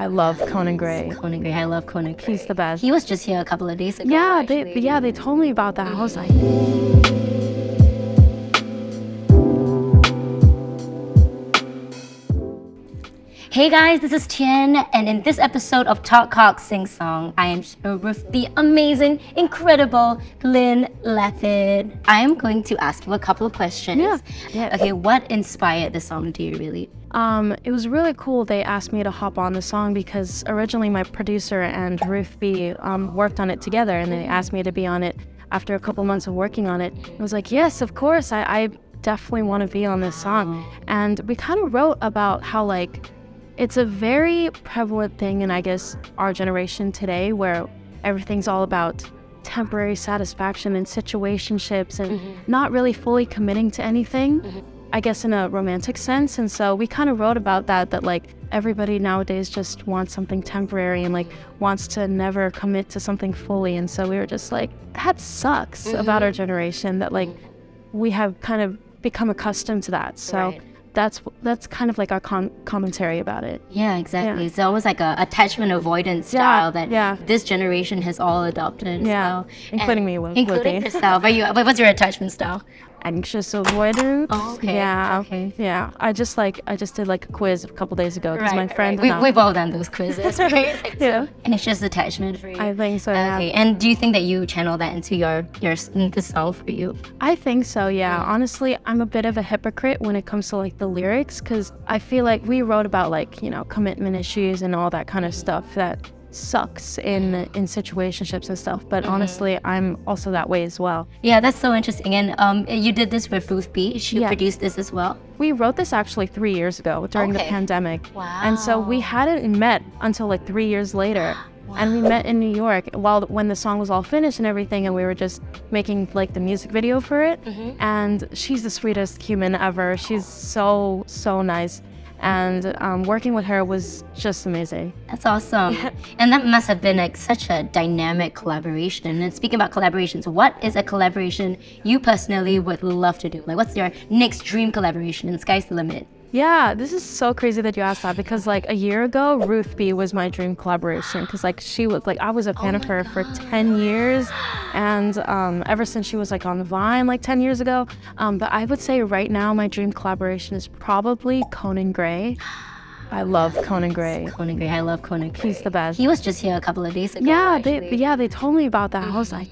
I love Conan Gray. Conan Gray, I love Conan Gray. He's the best. He was just here a couple of days ago. Yeah, actually. they told me about that. I was like, Hey guys, this is Tian, and in this episode of Talk Cock Sing Song, I am here with the amazing, incredible Lyn Lapid. I am going to ask you a couple of questions. Yeah. Okay, what inspired the song to you really? it was really cool. They asked me to hop on the song because originally my producer and Ruth B worked on it together, and they asked me to be on it after a couple months of working on it. I was like, yes, of course, I definitely want to be on this song. And we kind of wrote about how it's a very prevalent thing in, I guess, our generation today, where everything's all about temporary satisfaction and situationships and not really fully committing to anything, I guess, in a romantic sense. And so we kind of wrote about that everybody nowadays just wants something temporary and wants to never commit to something fully. And so we were just like, that sucks about our generation, that we have kind of become accustomed to that. So Right. That's kind of our commentary about it. Yeah, exactly. Yeah. It's almost like a attachment avoidance style that yeah. this generation has all adopted. Yeah, so, including and- me, Including Woody. yourself. What's your attachment style? Anxious avoidant. Oh, okay. Yeah. Okay. Yeah. I just did a quiz a couple days ago because my friend. We've all done those quizzes, right? Yeah. And it's just attachment for you. I think so. Yeah. Okay. And do you think that you channel that into the song for you? I think so. Yeah. Honestly, I'm a bit of a hypocrite when it comes to the lyrics, because I feel like we wrote about commitment issues and all that kind of stuff that sucks in situationships and stuff. But honestly, I'm also that way as well. Yeah, that's so interesting. And you did this with Ruth B. She produced this as well. We wrote this actually 3 years ago during the pandemic. Wow. And so we hadn't met until 3 years later. Wow. And we met in New York when the song was all finished and everything, and we were just making the music video for it. And she's the sweetest human ever. She's so nice. And working with her was just amazing. That's awesome. And that must have been such a dynamic collaboration. And speaking about collaborations, what is a collaboration you personally would love to do? What's your next dream collaboration? And sky's the limit. Yeah, this is so crazy that you asked that, because a year ago, Ruth B was my dream collaboration, because she was I was a fan of her for 10 years, and ever since she was on Vine 10 years ago. But I would say right now my dream collaboration is probably Conan Gray. I love Conan Gray. Conan Gray, I love Conan Gray. He's the best. He was just here a couple of days ago. Yeah, they told me about that. I was like,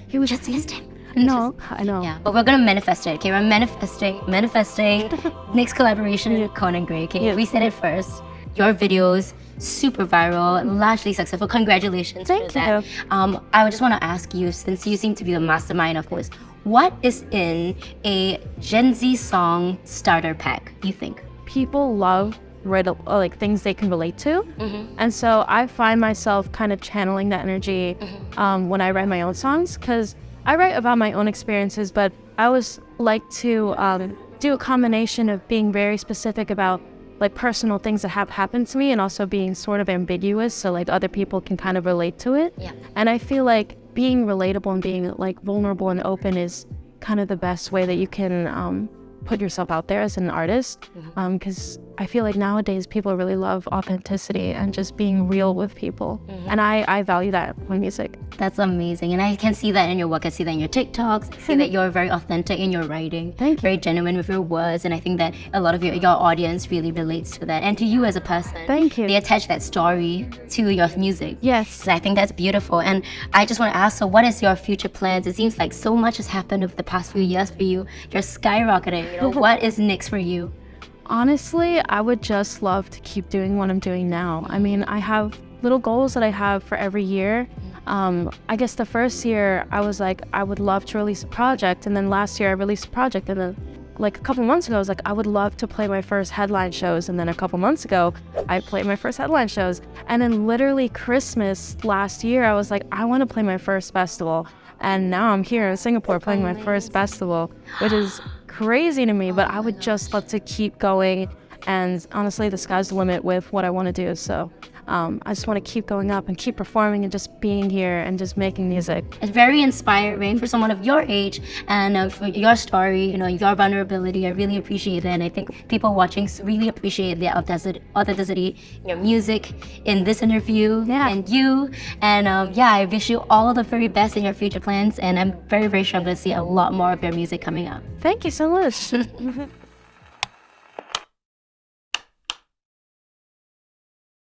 he was Just missed him. No, I know. Yeah, but we're gonna manifest it, okay? We're manifesting next collaboration with Conan Gray, okay? Yeah. We said it first. Your videos, super viral, largely successful. Congratulations Thank for that. you. I just want to ask you, since you seem to be the mastermind of this, what is in a Gen Z song starter pack, you think? People love things they can relate to, and so I find myself kind of channeling that energy when I write my own songs, because I write about my own experiences, but I always like to do a combination of being very specific about personal things that have happened to me, and also being sort of ambiguous, so other people can kind of relate to it. Yeah. And I feel being relatable and being vulnerable and open is kind of the best way that you can put yourself out there as an artist, because I feel nowadays people really love authenticity and just being real with people, and I value that in music. That's amazing, and I can see that in your work. I see that in your TikToks. I see that you're very authentic in your writing. Thank you. Very genuine with your words, and I think that a lot of your audience really relates to that, and to you as a person. Thank you. They attach that story to your music. Yes. So I think that's beautiful, and I just want to ask, so what is your future plans? It seems like so much has happened over the past few years for you. You're skyrocketing. What is next for you? Honestly, I would just love to keep doing what I'm doing now. I mean, I have little goals that I have for every year. I guess the first year I was I would love to release a project, and then last year I released a project, and then a couple months ago I was I would love to play my first headline shows, and then a couple months ago I played my first headline shows, and then literally Christmas last year I was I want to play my first festival, and now I'm here in Singapore playing my first festival, which is crazy to me, but I would just love to keep going And honestly, the sky's the limit with what I want to do. So I just want to keep going up and keep performing and just being here and just making music. It's very inspiring for someone of your age, and for your story, your vulnerability. I really appreciate it, and I think people watching really appreciate the authenticity, your music in this interview, and you. And I wish you all the very best in your future plans, and I'm very, very sure I'm going to see a lot more of your music coming up. Thank you so much.